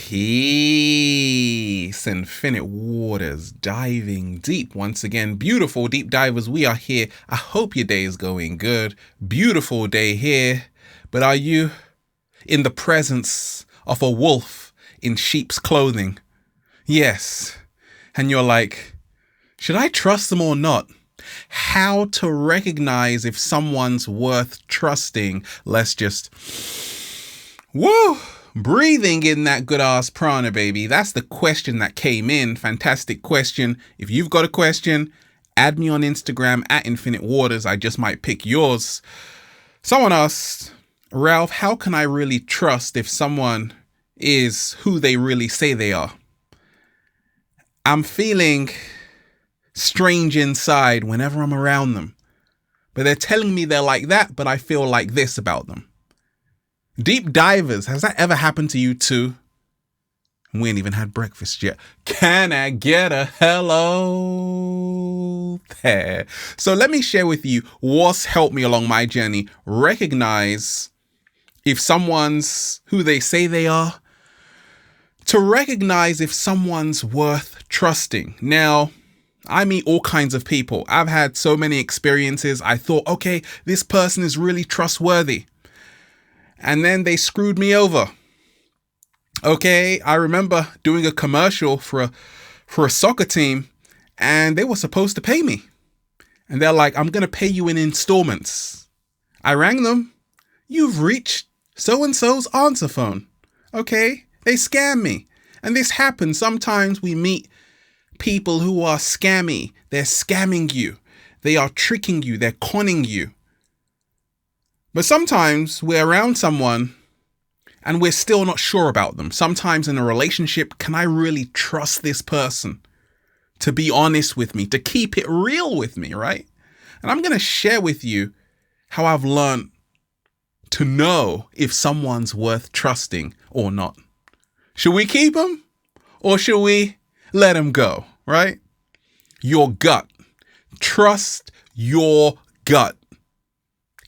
Peace, infinite waters, diving deep. Once again, beautiful deep divers, we are here. I hope your day is going good. Beautiful day here. But are you in the presence of a wolf in sheep's clothing? Yes. And you're like, should I trust them or not? How to recognize if someone's worth trusting. Let's just, woo! Breathing in that good ass prana, baby. That's the question that came in. Fantastic question. If you've got a question, add me on Instagram at Infinite Waters. I just might pick yours. Someone asked, Ralph, how can I really trust if someone is who they really say they are? I'm feeling strange inside whenever I'm around them. But they're telling me they're like that, but I feel like this about them. Deep divers, has that ever happened to you too? We ain't even had breakfast yet. Can I get a hello there? So let me share with you what's helped me along my journey. Recognize if someone's who they say they are. To recognize if someone's worth trusting. Now, I meet all kinds of people. I've had so many experiences. I thought, okay, this person is really trustworthy. And then they screwed me over. Okay, I remember doing a commercial for a soccer team, and they were supposed to pay me. And they're like, I'm going to pay you in installments. I rang them. You've reached so-and-so's answer phone. Okay, they scam me. And this happens. Sometimes we meet people who are scammy. They're scamming you. They are tricking you. They're conning you. But sometimes we're around someone and we're still not sure about them. Sometimes in a relationship, can I really trust this person to be honest with me, to keep it real with me, right? And I'm going to share with you how I've learned to know if someone's worth trusting or not. Should we keep them or should we let them go, right? Your gut. Trust your gut.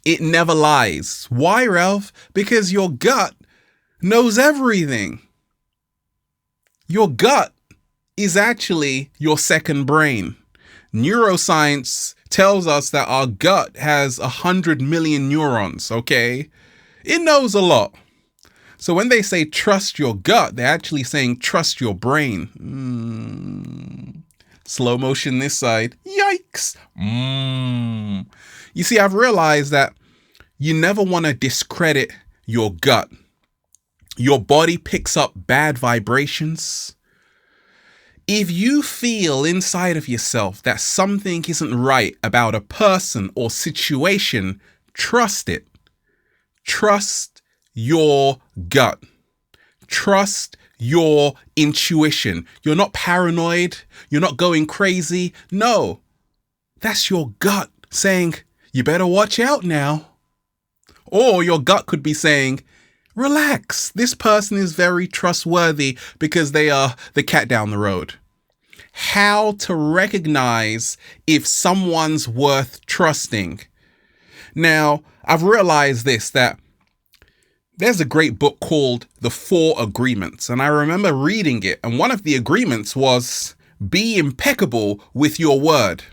It never lies. Why, Ralph? Because your gut knows everything. Your gut is actually your second brain. Neuroscience tells us that our gut has 100 million neurons, okay? It knows a lot. So when they say trust your gut, they're actually saying trust your brain. Slow motion this side. Yikes. You see, I've realized that you never want to discredit your gut. Your body picks up bad vibrations. If you feel inside of yourself that something isn't right about a person or situation, trust it. Trust your gut. Trust your intuition. You're not paranoid. You're not going crazy. No, that's your gut saying, you better watch out now. Or your gut could be saying, relax, this person is very trustworthy because they are the cat down the road. How to recognize if someone's worth trusting. Now, I've realized this, that there's a great book called The 4 Agreements, and I remember reading it, and one of the agreements was be impeccable with your word.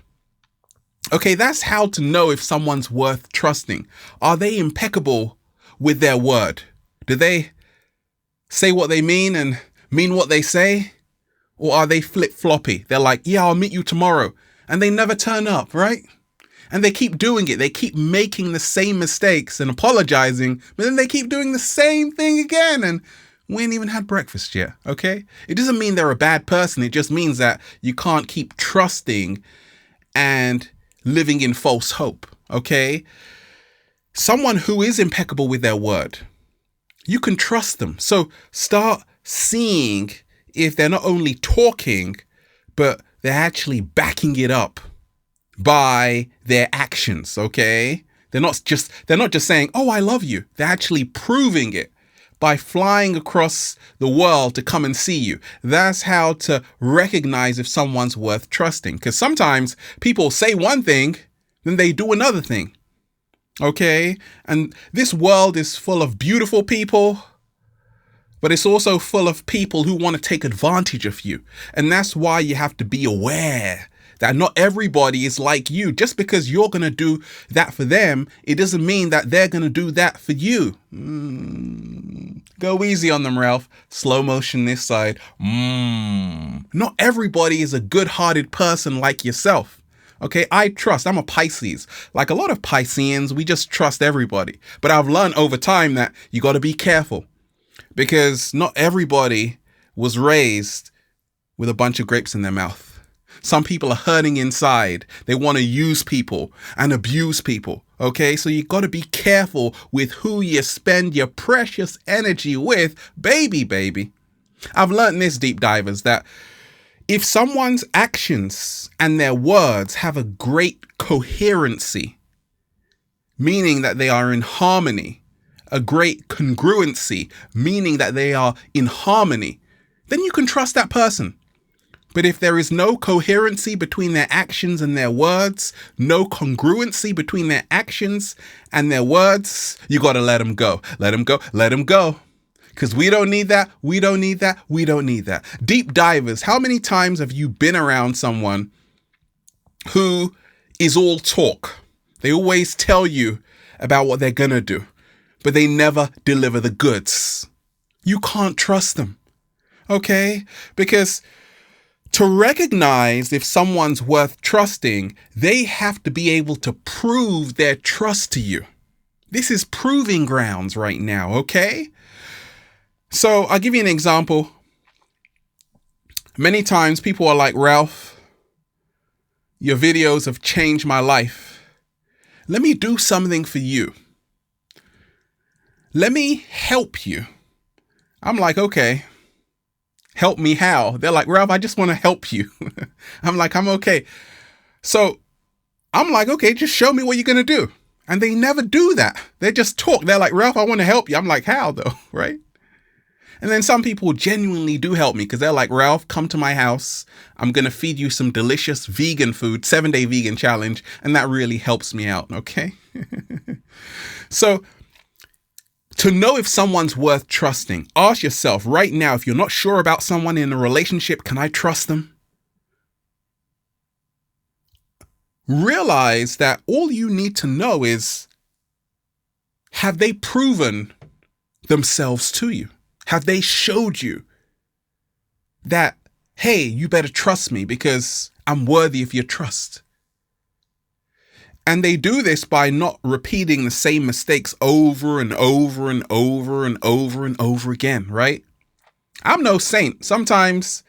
Okay, that's how to know if someone's worth trusting. Are they impeccable with their word? Do they say what they mean and mean what they say? Or are they flip-floppy? They're like, yeah, I'll meet you tomorrow. And they never turn up, right? And they keep doing it. They keep making the same mistakes and apologizing, but then they keep doing the same thing again. And we ain't even had breakfast yet, okay? It doesn't mean they're a bad person. It just means that you can't keep trusting and living in false hope, okay? Someone who is impeccable with their word, you can trust them. So start seeing if they're not only talking, but they're actually backing it up by their actions, okay? They're not just saying, oh, I love you. They're actually proving it by flying across the world to come and see you. That's how to recognize if someone's worth trusting. Because sometimes people say one thing, then they do another thing. Okay? And this world is full of beautiful people, but it's also full of people who want to take advantage of you. And that's why you have to be aware that not everybody is like you. Just because you're going to do that for them, it doesn't mean that they're going to do that for you. Go easy on them, Ralph. Slow motion this side. Not everybody is a good-hearted person like yourself. Okay, I'm a Pisces. Like a lot of Pisceans, we just trust everybody. But I've learned over time that you got to be careful, because not everybody was raised with a bunch of grapes in their mouth. Some people are hurting inside. They want to use people and abuse people. Okay, so you got to be careful with who you spend your precious energy with, baby. I've learned this, deep divers, that if someone's actions and their words have a great coherency, meaning that they are in harmony, a great congruency, meaning that they are in harmony, then you can trust that person. But if there is no coherency between their actions and their words, no congruency between their actions and their words, you got to let them go. Let them go. Because we don't need that. We don't need that. Deep divers, how many times have you been around someone who is all talk? They always tell you about what they're going to do, but they never deliver the goods. You can't trust them. Okay? Because to recognize if someone's worth trusting, they have to be able to prove their trust to you. This is proving grounds right now, okay? So I'll give you an example. Many times people are like, Ralph, your videos have changed my life. Let me do something for you. Let me help you. I'm like, okay. Help me how? They're like, Ralph, I just want to help you. I'm like, I'm okay. So I'm like, okay, just show me what you're going to do. And they never do that. They just talk. They're like, Ralph, I want to help you. I'm like, how though? Right? And then some people genuinely do help me because they're like, Ralph, come to my house. I'm going to feed you some delicious vegan food, 7-day vegan challenge. And that really helps me out. Okay. So to know if someone's worth trusting, ask yourself right now, if you're not sure about someone in a relationship, can I trust them? Realize that all you need to know is, have they proven themselves to you? Have they showed you that, hey, you better trust me because I'm worthy of your trust? And they do this by not repeating the same mistakes over and over and over and over and over again, right? I'm no saint. Sometimes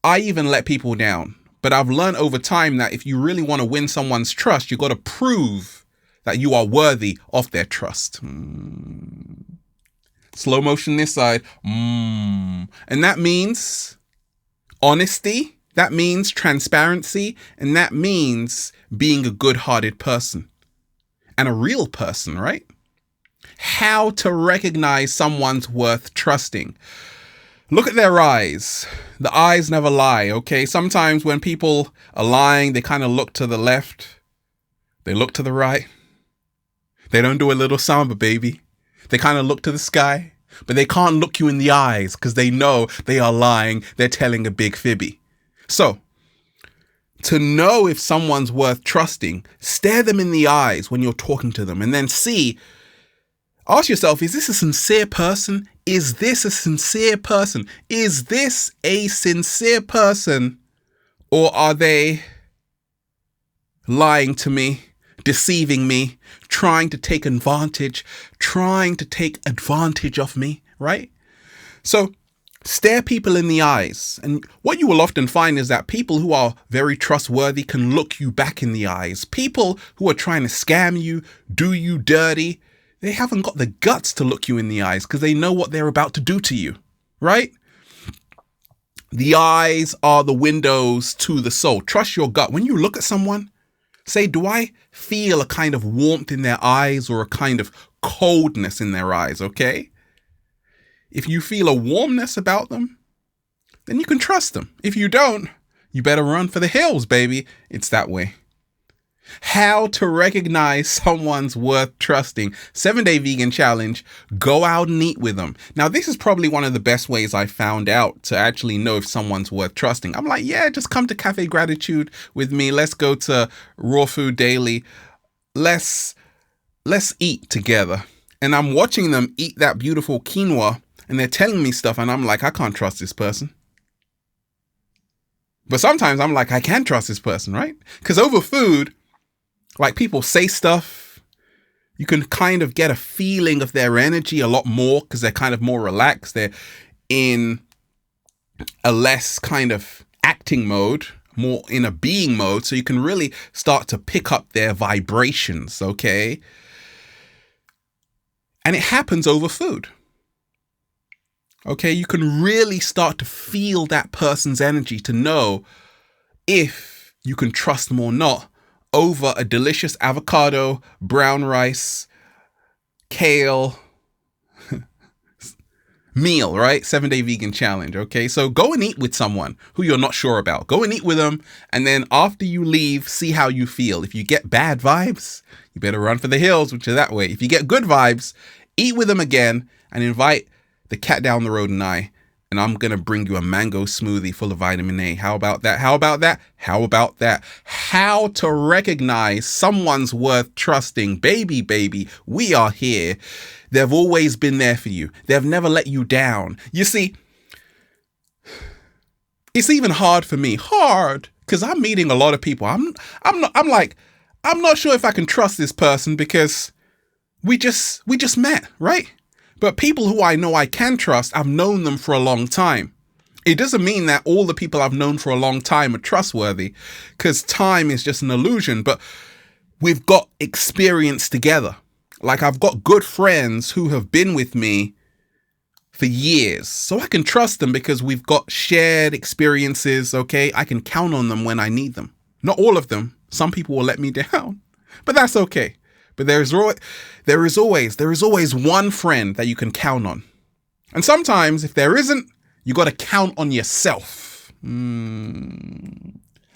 I even let people down. But I've learned over time that if you really want to win someone's trust, you've got to prove that you are worthy of their trust. Slow motion this side. And that means honesty. That means transparency, and that means being a good-hearted person and a real person, right? How to recognize someone's worth trusting. Look at their eyes. The eyes never lie, okay? Sometimes when people are lying, they kind of look to the left. They look to the right. They don't do a little samba, baby. They kind of look to the sky, but they can't look you in the eyes because they know they are lying. They're telling a big fibby. So, to know if someone's worth trusting, stare them in the eyes when you're talking to them and then ask yourself, is this a sincere person? Is this a sincere person? Is this a sincere person? Or are they lying to me, deceiving me, trying to take advantage of me, right? So, stare people in the eyes. And what you will often find is that people who are very trustworthy can look you back in the eyes. People who are trying to scam you, do you dirty, they haven't got the guts to look you in the eyes because they know what they're about to do to you, right? The eyes are the windows to the soul. Trust your gut. When you look at someone, say, do I feel a kind of warmth in their eyes or a kind of coldness in their eyes, okay? If you feel a warmness about them, then you can trust them. If you don't, you better run for the hills, baby. It's that way. How to recognize someone's worth trusting. 7-day vegan challenge. Go out and eat with them. Now, this is probably one of the best ways I found out to actually know if someone's worth trusting. I'm like, yeah, just come to Cafe Gratitude with me. Let's go to Raw Food Daily. Let's eat together. And I'm watching them eat that beautiful quinoa, and they're telling me stuff, and I'm like, I can't trust this person. But sometimes I'm like, I can trust this person, right? Because over food, like, people say stuff, you can kind of get a feeling of their energy a lot more because they're kind of more relaxed. They're in a less kind of acting mode, more in a being mode. So you can really start to pick up their vibrations, okay? And it happens over food. Okay, you can really start to feel that person's energy to know if you can trust them or not over a delicious avocado, brown rice, kale meal, right? 7-day vegan challenge. Okay, so go and eat with someone who you're not sure about. Go and eat with them. And then after you leave, see how you feel. If you get bad vibes, you better run for the hills, which are that way. If you get good vibes, eat with them again and invite the cat down the road and and I'm going to bring you a mango smoothie full of vitamin A. How about that? How about that? How about that? How to recognize someone's worth trusting. Baby, we are here. They've always been there for you. They've never let you down. You see, it's even hard for me. Hard, because I'm meeting a lot of people. I'm not sure if I can trust this person because we just met, right? But people who I know I can trust, I've known them for a long time. It doesn't mean that all the people I've known for a long time are trustworthy, because time is just an illusion, but we've got experience together. Like, I've got good friends who have been with me for years, so I can trust them because we've got shared experiences, okay? I can count on them when I need them. Not all of them. Some people will let me down, but that's okay. But there is always one friend that you can count on. And sometimes if there isn't, you got to count on yourself.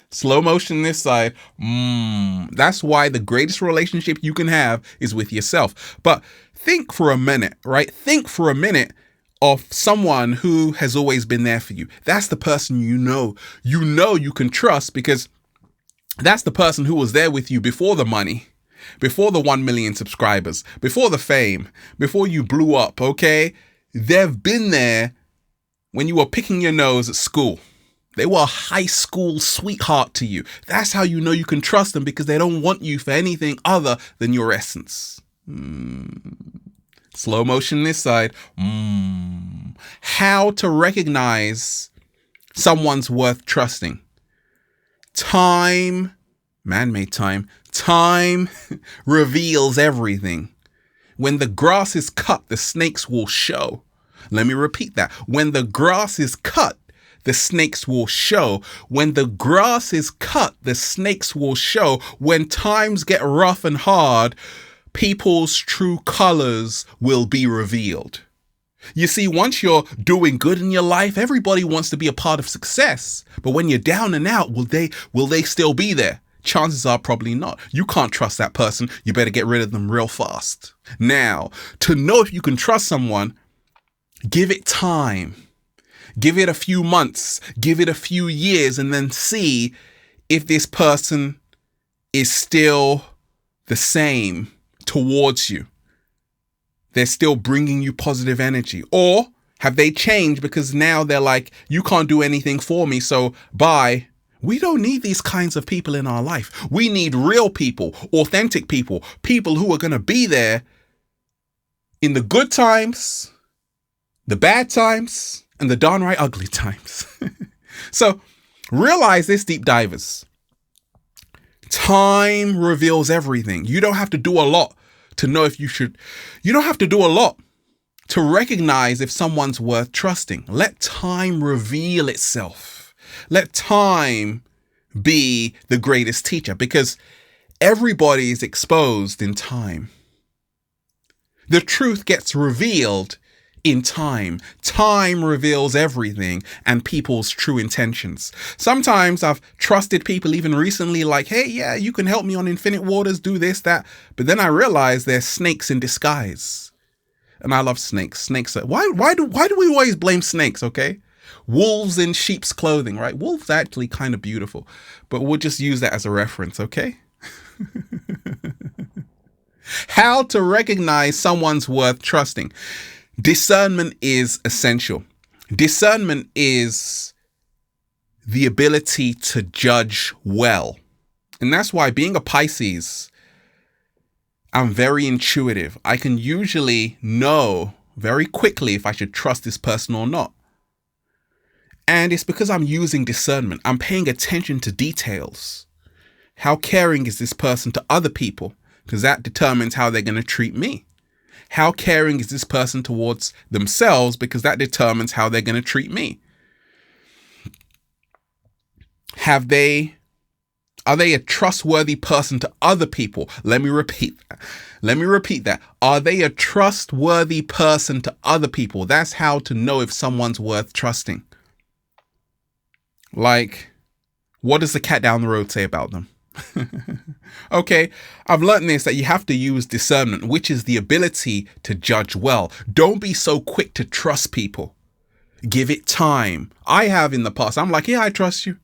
Slow motion this side. That's why the greatest relationship you can have is with yourself. But think for a minute, right? Think for a minute of someone who has always been there for you. That's the person you know you can trust, because that's the person who was there with you before the money, before the 1 million subscribers, before the fame, before you blew up, okay? They've been there when you were picking your nose at school. They were a high school sweetheart to you. That's how you know you can trust them, because they don't want you for anything other than your essence. Slow motion this side. How to recognize someone's worth trusting. Time, man-made time. Time reveals everything. When the grass is cut, the snakes will show. Let me repeat that. When the grass is cut, the snakes will show. When the grass is cut, the snakes will show. When times get rough and hard, people's true colors will be revealed. You see, once you're doing good in your life, everybody wants to be a part of success. But when you're down and out, will they still be there? Chances are probably not. You can't trust that person. You better get rid of them real fast. Now, to know if you can trust someone, give it time. Give it a few months. Give it a few years, and then see if this person is still the same towards you. They're still bringing you positive energy. Or have they changed because now they're like, you can't do anything for me, so bye. We don't need these kinds of people in our life. We need real people, authentic people, people who are going to be there in the good times, the bad times, and the darn right ugly times. So realize this, deep divers. Time reveals everything. You don't have to do a lot to know if you should. You don't have to do a lot to recognize if someone's worth trusting. Let time reveal itself. Let time be the greatest teacher, because everybody is exposed in time. The truth gets revealed in time. Time reveals everything and people's true intentions. Sometimes I've trusted people even recently, like, hey, yeah, you can help me on Infinite Waters, do this, that. But then I realize they're snakes in disguise. And I love snakes. Snakes are, why do we always blame snakes, okay? Wolves in sheep's clothing, right? Wolves are actually kind of beautiful. But we'll just use that as a reference, okay? How to recognize someone's worth trusting. Discernment is essential. Discernment is the ability to judge well. And that's why, being a Pisces, I'm very intuitive. I can usually know very quickly if I should trust this person or not. And it's because I'm using discernment. I'm paying attention to details. How caring is this person to other people? Because that determines how they're going to treat me. How caring is this person towards themselves? Because that determines how they're going to treat me. Are they a trustworthy person to other people? Let me repeat that. Are they a trustworthy person to other people? That's how to know if someone's worth trusting. Like, what does the cat down the road say about them? Okay, I've learned this, that you have to use discernment, which is the ability to judge well. Don't be so quick to trust people. Give it time. I have in the past. I'm like, yeah, I trust you.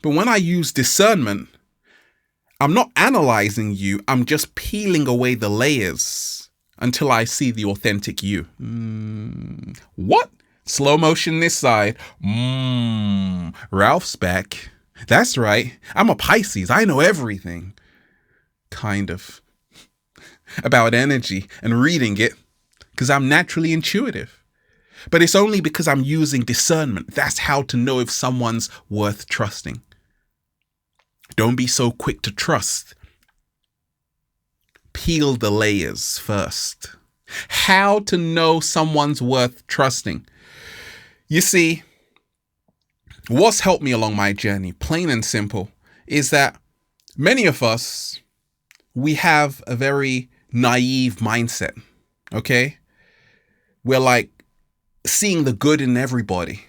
But when I use discernment, I'm not analyzing you. I'm just peeling away the layers until I see the authentic you. What? Slow motion this side. Ralph's back. That's right. I'm a Pisces. I know everything. Kind of. About energy and reading it, because I'm naturally intuitive. But it's only because I'm using discernment. That's how to know if someone's worth trusting. Don't be so quick to trust. Peel the layers first. How to know someone's worth trusting. You see, what's helped me along my journey, plain and simple, is that many of us, we have a very naive mindset, okay? We're like seeing the good in everybody.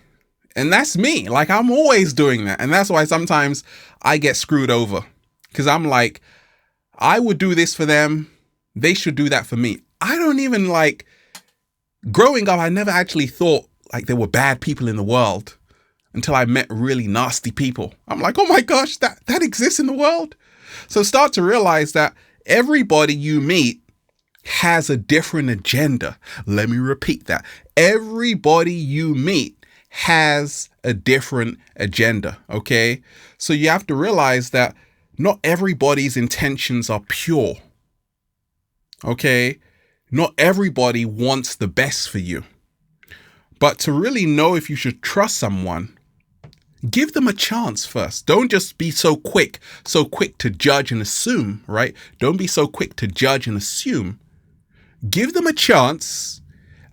And that's me. Like, I'm always doing that. And that's why sometimes I get screwed over. Because I'm like, I would do this for them. They should do that for me. I don't even like, growing up, I never actually thought like there were bad people in the world until I met really nasty people. I'm like, oh my gosh, that exists in the world. So start to realize that everybody you meet has a different agenda. Let me repeat that. Everybody you meet has a different agenda, okay? So you have to realize that not everybody's intentions are pure, okay? Not everybody wants the best for you. But to really know if you should trust someone, give them a chance first. Don't just be so quick to judge and assume, right? Don't be so quick to judge and assume. Give them a chance.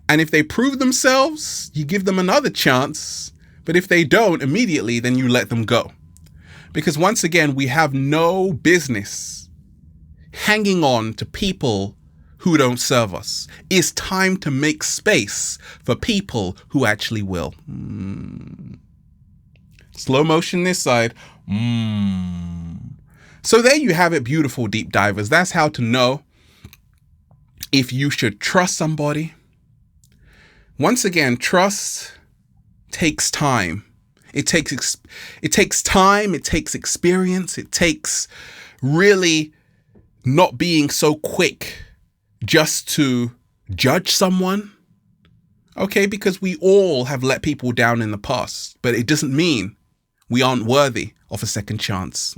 And if they prove themselves, you give them another chance. But if they don't immediately, then you let them go. Because once again, we have no business hanging on to people who don't serve us. It's time to make space for people who actually will. Slow motion this side. So there you have it, beautiful deep divers. That's how to know if you should trust somebody. Once again, trust takes time. It takes time. It takes experience. It takes really not being so quick just to judge someone. Okay, because we all have let people down in the past, but it doesn't mean we aren't worthy of a second chance.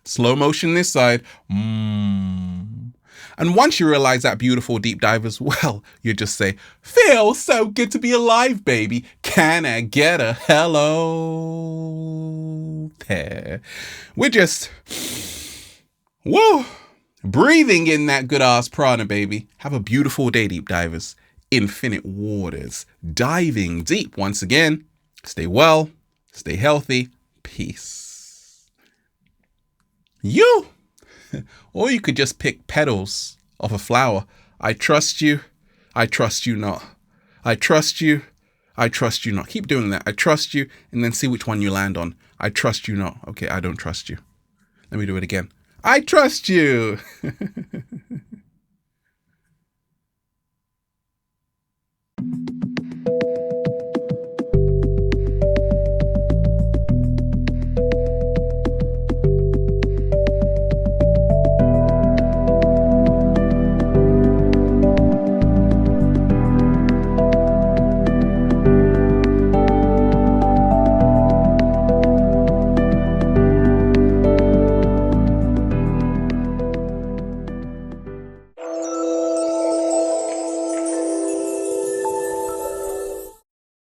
Slow motion this side. And once you realize that, beautiful deep divers, well, you just say, feels so good to be alive, baby. Can I get a hello there? We're just, whoa, breathing in that good ass prana, baby. Have a beautiful day, deep divers. Infinite waters, diving deep once again. Stay well, stay healthy, peace. Or you could just pick petals of a flower. I trust you. I trust you not. I trust you. I trust you not. Keep doing that. I trust you, and then see which one you land on. I trust you not. Okay, I don't trust you. Let me do it again. I trust you.